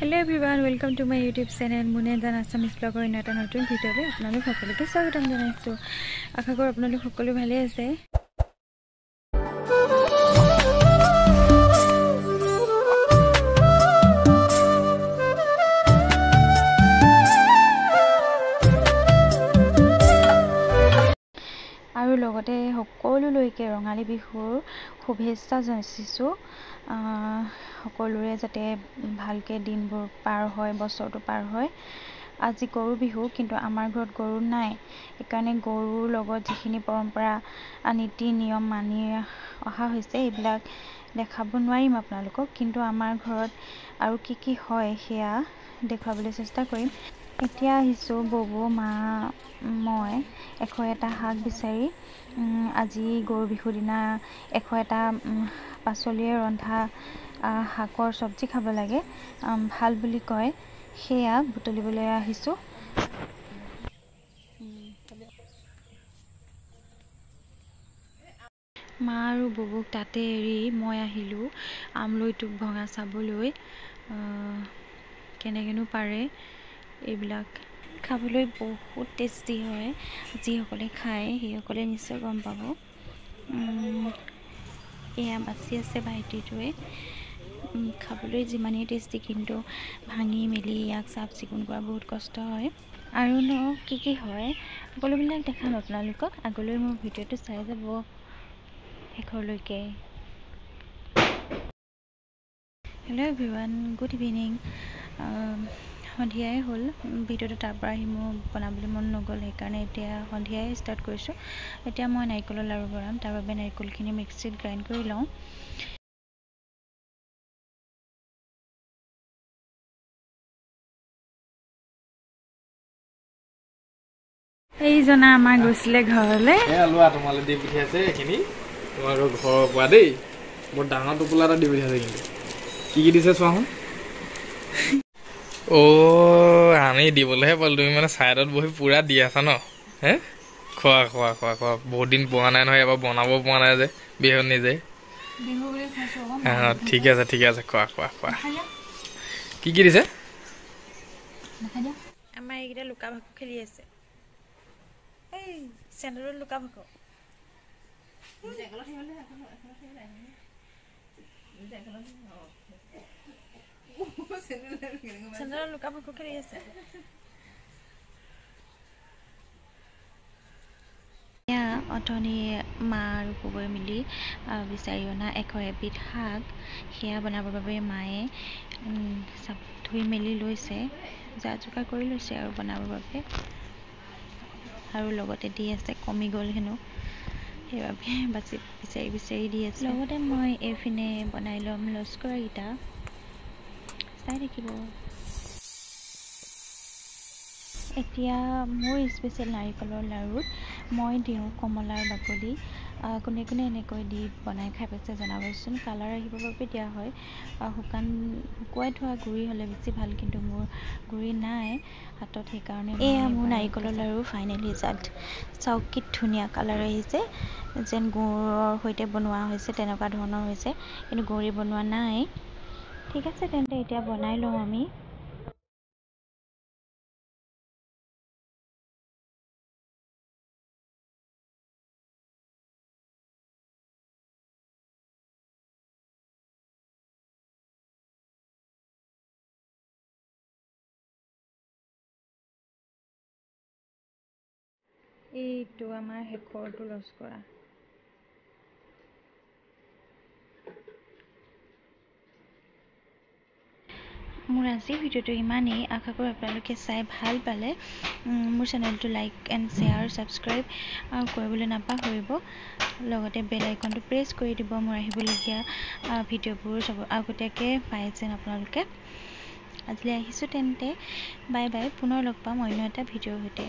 Hello everyone, welcome to my YouTube channel Munedan Assamese Blogger in এটা নতুন ভিডিওলে আপোনালোক সকলোকে স্বাগতম জনাইছো। আশা কৰো আপোনালোক সকলো ভালে আছে। আৰু লগতে সকলোলৈকে ৰঙালী বিহুৰ শুভেচ্ছা জনাইছো। সকলোৰে যাতে ভালকে দিনবোৰ পাৰ হয়, বছৰটো পাৰ হয়। আজি গৰু বিহু, কিন্তু আমাৰ ঘৰত গৰু নাই। এইকাৰণে গৰুৰ লগত যিখিনি পৰম্পৰা নীতি নিয়ম মানি অহা হৈছে এইবিলাক দেখাব নোৱাৰিম আপোনালোকক, কিন্তু আমাৰ ঘৰত আৰু কি হয় সেয়া দেখুৱাবলৈ চেষ্টা কৰিম। এতিয়া আহিছো ববু মা মই 101টা শাক বিচাৰি। আজি গৰু বিহুৰ দিনা 101টা পাচলিয়ে ৰন্ধা শাকৰ চব্জি খাব লাগে, ভাল বুলি কয়। সেয়া বুটলিবলৈ আহিছো। মা আৰু ববুক তাতে এৰি মই আহিলো আমলৈটোক ভঙা চাবলৈ। কেনেকেনো পাৰে এইবিলাক খাবলৈ বহুত টেষ্টি হয়। যিসকলে খায় সেইসকলে নিশ্চয় গম পাব। এয়া বাচি আছে ভাইটিটোৱে। খাবলৈ যিমানেই টেষ্টি, কিন্তু ভাঙি মেলি ইয়াক চাফ চিকুণ কৰা বহুত কষ্ট হয়। আৰু কি হয় সকলোবিলাক দেখাম আপোনালোকক। আগলৈ মোৰ ভিডিঅ'টো চাই যাব শেষলৈকে। Hello' everyone, good evening. সন্ধিয়াই হ'ল। ভিডিঅ'টো তাৰ পৰা আহি মোৰ বনাবলৈ মন নগ'ল, সেইকাৰণে এতিয়া সন্ধিয়াই ষ্টাৰ্ট কৰিছোঁ। এতিয়া মই নাৰিকলৰ লাড়ু বনাম, তাৰ বাবে নাৰিকলখিনি মিক্সিত গ্ৰাইণ্ড কৰি লওঁ। এইজনা আমাৰ গৈছিলে ঘৰলৈ। লোৱা তোমালে দি পঠিয়াইছে এইখিনি তোমালোকৰ ঘৰৰ পৰা দেই। বৰ ডাঙৰ টোপোলা এটা দি পঠিয়াইছে। কিন্তু কি দিছে চোৱাচোন। আমি দিবলৈহে পালো, তুমি মানে চাইডত বহি পুৰা দি আছা ন। হে খোৱা খোৱা খোৱা খোৱা। বহুত দিন পোৱা নাই নহয়, এবাৰ বনাব পোৱা নাই যে বিহুত নিজে। ঠিক আছে ঠিক আছে, খোৱা খোৱা খোৱা। কি দিছে? আমাৰ এইকেইটা লুকা ভাকু খেলি আছে। এই চেণ্ডেলত লুকা ভাকু। চেণ্ডেলত লুকা ভাকু খেলি আছে। অথনি মা আৰু ববুৱে মিলি বিচাৰি অনা 100 এবিধ শাক, সেয়া বনাবৰ বাবে মায়ে ধুই মেলি লৈছে, যা যোগাৰ কৰি লৈছে আৰু বনাবৰ বাবে। আৰু লগতে দি আছে, কমি গ'ল হেনো, সেইবাবে বিচাৰি দি আছে। লগতে মই এইপিনে বনাই ল'ম লস্কৰাকেইটা, চাই থাকিব। এতিয়া মোৰ স্পেচিয়েল নাৰিকলৰ লাড়ুত মই দিওঁ কমলাৰ বাকলি। কোনে কোনে এনেকৈ দি বনাই খাই পাইছে জনাবচোন। কালাৰ আহিবৰ বাবে দিয়া হয়। শুকুৱাই থোৱা গুড়ি হ'লে বেছি ভাল, কিন্তু মোৰ গুড়ি নাই হাতত, সেইকাৰণে এয়া মোৰ নাৰিকলৰ লাড়ু ফাইনেল ৰিজাল্ট। চাওক কি ধুনীয়া কালাৰ আহিছে, যেন গুড়ৰ সৈতে বনোৱা হৈছে তেনেকুৱা ধৰণৰ হৈছে, কিন্তু গুড়ি বনোৱা নাই। ঠিক আছে তেন্তে এতিয়া বনাই লওঁ আমি। এইটো আমাৰ শেষৰটো লস্কৰা। মোৰ আজিৰ ভিডিঅ'টো ইমানেই। আশা কৰোঁ আপোনালোকে চাই ভাল পালে। মোৰ চেনেলটো লাইক এণ্ড শ্বেয়াৰ ছাবস্ক্ৰাইব কৰিবলৈ নাপাহৰিব। লগতে বেল আইকনটো প্ৰেছ কৰি দিব, মোৰ আহিবলগীয়া ভিডিঅ'বোৰ আগতীয়াকৈ পাই যেন আপোনালোকে। আজিলৈ আহিছোঁ তেন্তে, বাই বাই। পুনৰ লগ পাম অন্য এটা ভিডিঅ'ৰ সৈতে।